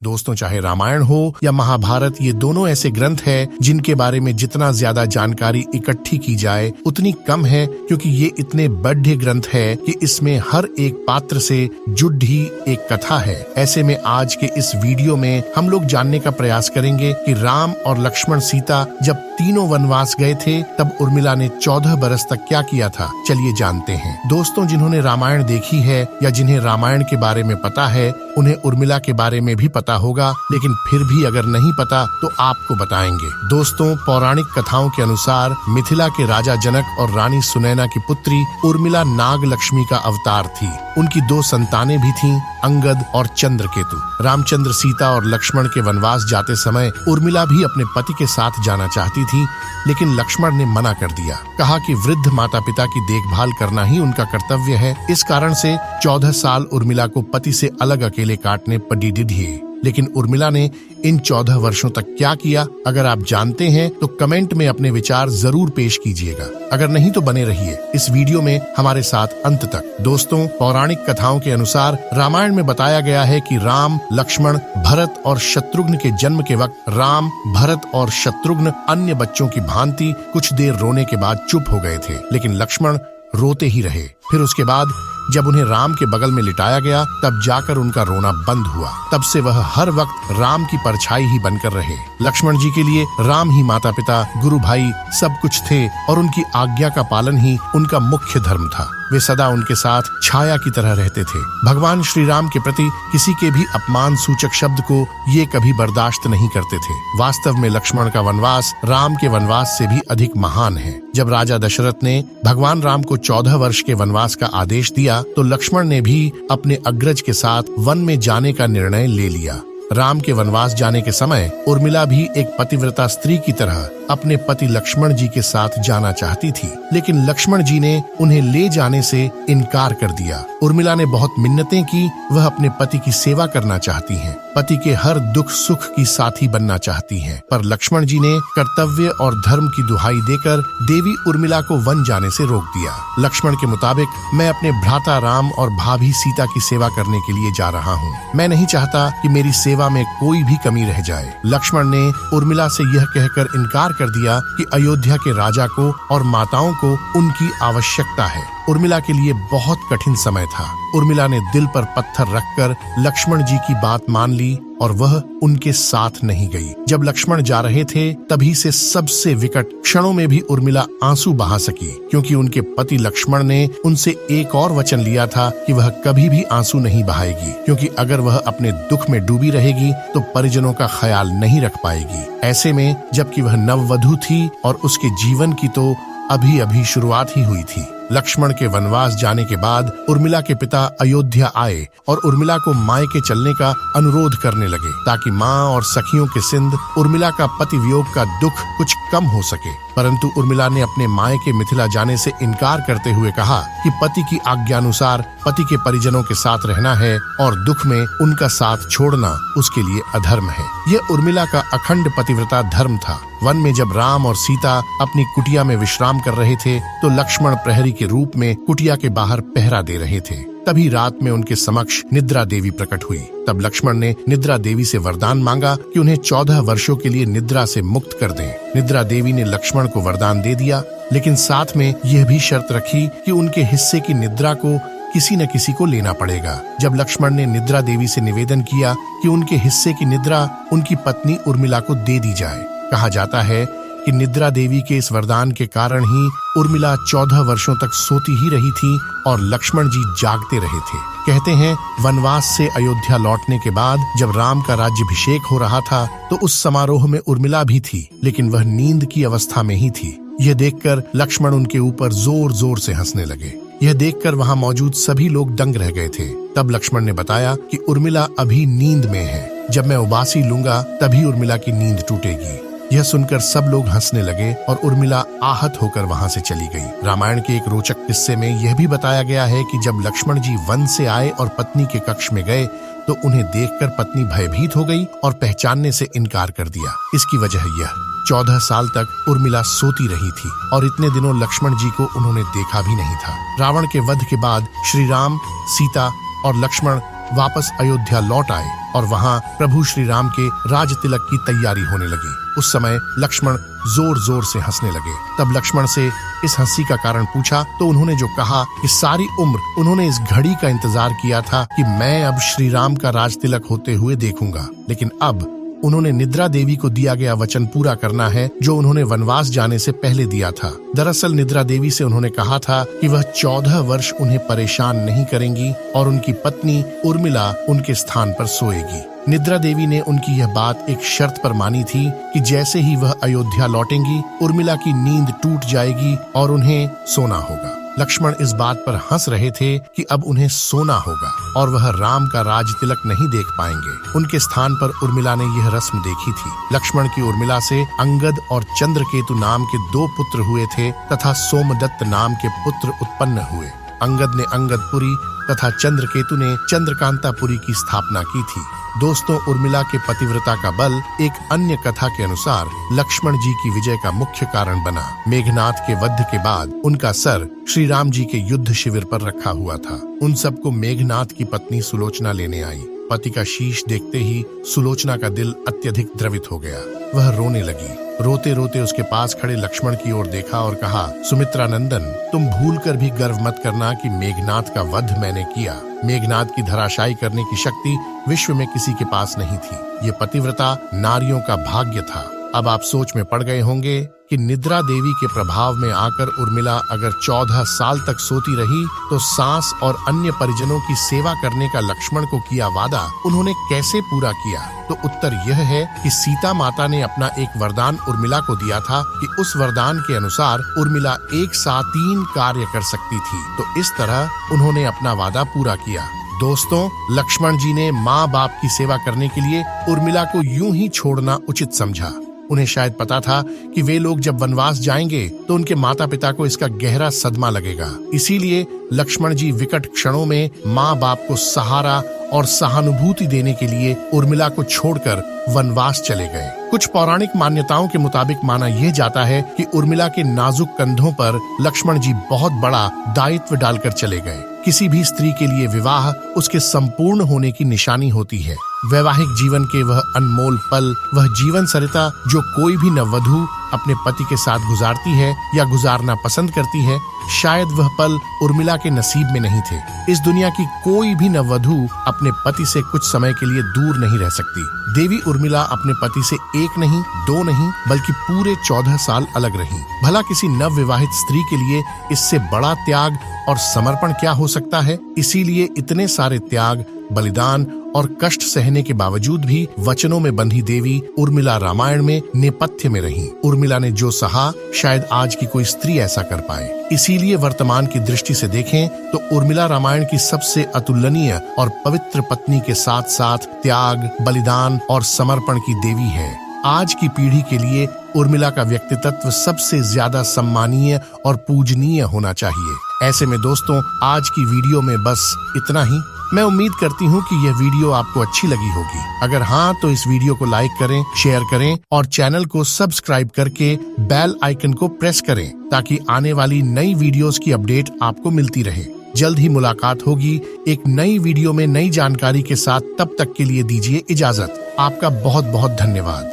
दोस्तों, चाहे रामायण हो या महाभारत, ये दोनों ऐसे ग्रंथ हैं जिनके बारे में जितना ज्यादा जानकारी इकट्ठी की जाए उतनी कम है, क्योंकि ये इतने बड़े ग्रंथ है कि इसमें हर एक पात्र से जुड़ी एक कथा है। ऐसे में आज के इस वीडियो में हम लोग जानने का प्रयास करेंगे कि राम और लक्ष्मण सीता जब तीनों वनवास गए थे तब उर्मिला ने 14 बरस तक क्या किया था। चलिए जानते हैं। दोस्तों, जिन्होंने रामायण देखी है या जिन्हें रामायण के बारे में पता है उन्हें उर्मिला के बारे में भी पता होगा, लेकिन फिर भी अगर नहीं पता तो आपको बताएंगे। दोस्तों, पौराणिक कथाओं के अनुसार मिथिला के राजा जनक और रानी सुनैना की पुत्री उर्मिला नाग लक्ष्मी का अवतार थी। उनकी 2 संतानें भी थीं, अंगद और चंद्रकेतु। रामचंद्र, सीता और लक्ष्मण के वनवास जाते समय उर्मिला भी अपने पति के साथ जाना चाहती थी, लेकिन लक्ष्मण ने मना कर दिया। कहा कि वृद्ध माता पिता की देखभाल करना ही उनका कर्तव्य है। इस कारण से 14 साल उर्मिला को पति से अलग अकेले काटने पड़ी दिए। लेकिन उर्मिला ने इन 14 वर्षों तक क्या किया, अगर आप जानते हैं तो कमेंट में अपने विचार जरूर पेश कीजिएगा। अगर नहीं तो बने रहिए इस वीडियो में हमारे साथ अंत तक। दोस्तों, पौराणिक कथाओं के अनुसार रामायण में बताया गया है कि राम, लक्ष्मण, भरत और शत्रुघ्न के जन्म के वक्त राम, भरत और शत्रुघ्न अन्य बच्चों की भांति कुछ देर रोने के बाद चुप हो गए थे, लेकिन लक्ष्मण रोते ही रहे। फिर उसके बाद जब उन्हें राम के बगल में लिटाया गया तब जाकर उनका रोना बंद हुआ। तब से वह हर वक्त राम की परछाई ही बनकर रहे। लक्ष्मण जी के लिए राम ही माता पिता, गुरु भाई सब कुछ थे और उनकी आज्ञा का पालन ही उनका मुख्य धर्म था। वे सदा उनके साथ छाया की तरह रहते थे। भगवान श्री राम के प्रति किसी के भी अपमान सूचक शब्द को ये कभी बर्दाश्त नहीं करते थे। वास्तव में लक्ष्मण का वनवास राम के वनवास से भी अधिक महान है। जब राजा दशरथ ने भगवान राम को 14 वर्ष के वनवास का आदेश दिया तो लक्ष्मण ने भी अपने अग्रज के साथ वन में जाने का निर्णय ले लिया। राम के वनवास जाने के समय उर्मिला भी एक पतिव्रता स्त्री की तरह अपने पति लक्ष्मण जी के साथ जाना चाहती थी, लेकिन लक्ष्मण जी ने उन्हें ले जाने से इनकार कर दिया। उर्मिला ने बहुत मिन्नतें की, वह अपने पति की सेवा करना चाहती हैं, पति के हर दुख सुख की साथी बनना चाहती हैं, पर लक्ष्मण जी ने कर्तव्य और धर्म की दुहाई देकर देवी उर्मिला को वन जाने से रोक दिया। लक्ष्मण के मुताबिक, मैं अपने भ्राता राम और भाभी सीता की सेवा करने के लिए जा रहा हूँ। मैं नहीं चाहता कि मेरी सेवा में कोई भी कमी रह जाए। लक्ष्मण ने उर्मिला से यह कहकर इनकार कर दिया कि अयोध्या के राजा को और माताओं को उनकी आवश्यकता है। उर्मिला के लिए बहुत कठिन समय था। उर्मिला ने दिल पर पत्थर रखकर लक्ष्मण जी की बात मान ली और वह उनके साथ नहीं गई। जब लक्ष्मण जा रहे थे तभी से सबसे विकट क्षणों में भी उर्मिला आंसू बहा सकी, क्योंकि उनके पति लक्ष्मण ने उनसे एक और वचन लिया था कि वह कभी भी आंसू नहीं बहाएगी, क्योंकि अगर वह अपने दुख में डूबी रहेगी तो परिजनों का ख्याल नहीं रख पाएगी। ऐसे में जबकि वह नववधू थी और उसके जीवन की तो अभी अभी शुरुआत ही हुई थी। लक्ष्मण के वनवास जाने के बाद उर्मिला के पिता अयोध्या आए और उर्मिला को मायके चलने का अनुरोध करने लगे, ताकि माँ और सखियों के सिंध उर्मिला का पति वियोग का दुख कुछ कम हो सके। परंतु उर्मिला ने अपने मायके मिथिला जाने से इनकार करते हुए कहा कि पति की आज्ञानुसार पति के परिजनों के साथ रहना है और दुख में उनका साथ छोड़ना उसके लिए अधर्म है। यह उर्मिला का अखंड पतिव्रता धर्म था। वन में जब राम और सीता अपनी कुटिया में विश्राम कर रहे थे तो लक्ष्मण प्रहरी के रूप में कुटिया के बाहर पहरा दे रहे थे। तभी रात में उनके समक्ष निद्रा देवी प्रकट हुई। तब लक्ष्मण ने निद्रा देवी से वरदान मांगा कि उन्हें 14 वर्षों के लिए निद्रा से मुक्त कर दें। निद्रा देवी ने लक्ष्मण को वरदान दे दिया, लेकिन साथ में यह भी शर्त रखी कि उनके हिस्से की निद्रा को किसी न किसी को लेना पड़ेगा। जब लक्ष्मण ने निद्रा देवी से निवेदन किया कि उनके हिस्से की निद्रा उनकी पत्नी उर्मिला को दे दी जाए, कहा जाता है कि निद्रा देवी के इस वरदान के कारण ही उर्मिला 14 वर्षों तक सोती ही रही थी और लक्ष्मण जी जागते रहे थे। कहते हैं वनवास से अयोध्या लौटने के बाद जब राम का राज्याभिषेक हो रहा था तो उस समारोह में उर्मिला भी थी, लेकिन वह नींद की अवस्था में ही थी। यह देखकर लक्ष्मण उनके ऊपर जोर जोर से हंसने लगे। यह देखकर वहां मौजूद सभी लोग दंग रह गए थे। तब लक्ष्मण ने बताया कि उर्मिला अभी नींद में है, जब मैं उबासी लूंगा तभी उर्मिला की नींद टूटेगी। यह सुनकर सब लोग हंसने लगे और उर्मिला आहत होकर वहां से चली गई। रामायण के एक रोचक किस्से में यह भी बताया गया है कि जब लक्ष्मण जी वन से आए और पत्नी के कक्ष में गए तो उन्हें देखकर पत्नी भयभीत हो गई और पहचानने से इनकार कर दिया। इसकी वजह यह 14 साल तक उर्मिला सोती रही थी और इतने दिनों लक्ष्मण जी को उन्होंने देखा भी नहीं था। रावण के वध के बाद श्री राम, सीता और लक्ष्मण वापस अयोध्या लौट आए और वहाँ प्रभु श्री राम के राज तिलक की तैयारी होने लगी। उस समय लक्ष्मण जोर जोर से हंसने लगे। तब लक्ष्मण से इस हंसी का कारण पूछा तो उन्होंने जो कहा कि सारी उम्र उन्होंने इस घड़ी का इंतजार किया था कि मैं अब श्री राम का राज तिलक होते हुए देखूंगा, लेकिन अब उन्होंने निद्रा देवी को दिया गया वचन पूरा करना है जो उन्होंने वनवास जाने से पहले दिया था। दरअसल निद्रा देवी से उन्होंने कहा था कि वह 14 वर्ष उन्हें परेशान नहीं करेंगी और उनकी पत्नी उर्मिला उनके स्थान पर सोएगी। निद्रा देवी ने उनकी यह बात एक शर्त पर मानी थी कि जैसे ही वह अयोध्या लौटेंगी उर्मिला की नींद टूट जाएगी और उन्हें सोना होगा। लक्ष्मण इस बात पर हंस रहे थे कि अब उन्हें सोना होगा और वह राम का राज तिलक नहीं देख पाएंगे। उनके स्थान पर उर्मिला ने यह रस्म देखी थी। लक्ष्मण की उर्मिला से अंगद और चंद्रकेतु नाम के 2 पुत्र हुए थे तथा सोमदत्त नाम के पुत्र उत्पन्न हुए। अंगद ने अंगदपुरी तथा चंद्रकेतु ने चंद्रकांतापुरी की स्थापना की थी। दोस्तों, उर्मिला के पतिव्रता का बल एक अन्य कथा के अनुसार लक्ष्मण जी की विजय का मुख्य कारण बना। मेघनाथ के वध के बाद उनका सर श्री राम जी के युद्ध शिविर पर रखा हुआ था। उन सबको मेघनाथ की पत्नी सुलोचना लेने आई। पति का शीश देखते ही सुलोचना का दिल अत्यधिक द्रवित हो गया। वह रोने लगी। रोते रोते उसके पास खड़े लक्ष्मण की ओर देखा और कहा, सुमित्रा नंदन, तुम भूलकर भी गर्व मत करना कि मेघनाथ का वध मैंने किया। मेघनाथ की धराशायी करने की शक्ति विश्व में किसी के पास नहीं थी। ये पतिव्रता नारियों का भाग्य था। अब आप सोच में पड़ गए होंगे कि निद्रा देवी के प्रभाव में आकर उर्मिला अगर 14 साल तक सोती रही तो सास और अन्य परिजनों की सेवा करने का लक्ष्मण को किया वादा उन्होंने कैसे पूरा किया? तो उत्तर यह है कि सीता माता ने अपना एक वरदान उर्मिला को दिया था कि उस वरदान के अनुसार उर्मिला एक साथ 3 कार्य कर सकती थी। तो इस तरह उन्होंने अपना वादा पूरा किया। दोस्तों, लक्ष्मण जी ने माँ बाप की सेवा करने के लिए उर्मिला को यूं ही छोड़ना उचित समझा। उन्हें शायद पता था कि वे लोग जब वनवास जाएंगे तो उनके माता पिता को इसका गहरा सदमा लगेगा। इसीलिए लक्ष्मण जी विकट क्षणों में माँ बाप को सहारा और सहानुभूति देने के लिए उर्मिला को छोड़कर वनवास चले गए। कुछ पौराणिक मान्यताओं के मुताबिक माना यह जाता है कि उर्मिला के नाजुक कंधों पर लक्ष्मण जी बहुत बड़ा दायित्व डालकर चले गए। किसी भी स्त्री के लिए विवाह उसके संपूर्ण होने की निशानी होती है। वैवाहिक जीवन के वह अनमोल पल, वह जीवन सरिता जो कोई भी नववधू अपने पति के साथ गुजारती है या गुजारना पसंद करती है, शायद वह पल उर्मिला के नसीब में नहीं थे। इस दुनिया की कोई भी नववधू अपने पति से कुछ समय के लिए दूर नहीं रह सकती। देवी उर्मिला अपने पति से 1 नहीं, 2 नहीं, बल्कि पूरे 14 साल अलग रही। भला किसी नवविवाहित स्त्री के लिए इससे बड़ा त्याग और समर्पण क्या हो सकता है? इसीलिए इतने सारे त्याग, बलिदान और कष्ट सहने के बावजूद भी वचनों में बंधी देवी उर्मिला रामायण में नेपथ्य में रही। उर्मिला ने जो सहा शायद आज की कोई स्त्री ऐसा कर पाए। इसीलिए वर्तमान की दृष्टि से देखें तो उर्मिला रामायण की सबसे अतुलनीय और पवित्र पत्नी के साथ साथ त्याग, बलिदान और समर्पण की देवी है। आज की पीढ़ी के लिए उर्मिला का व्यक्तित्व सबसे ज्यादा सम्मानीय और पूजनीय होना चाहिए। ऐसे में दोस्तों, आज की वीडियो में बस इतना ही। मैं उम्मीद करती हूँ कि यह वीडियो आपको अच्छी लगी होगी। अगर हाँ, तो इस वीडियो को लाइक करें, शेयर करें और चैनल को सब्सक्राइब करके बेल आइकन को प्रेस करें ताकि आने वाली नई वीडियोस की अपडेट आपको मिलती रहे। जल्द ही मुलाकात होगी एक नई वीडियो में नई जानकारी के साथ। तब तक के लिए दीजिए इजाजत। आपका बहुत बहुत धन्यवाद।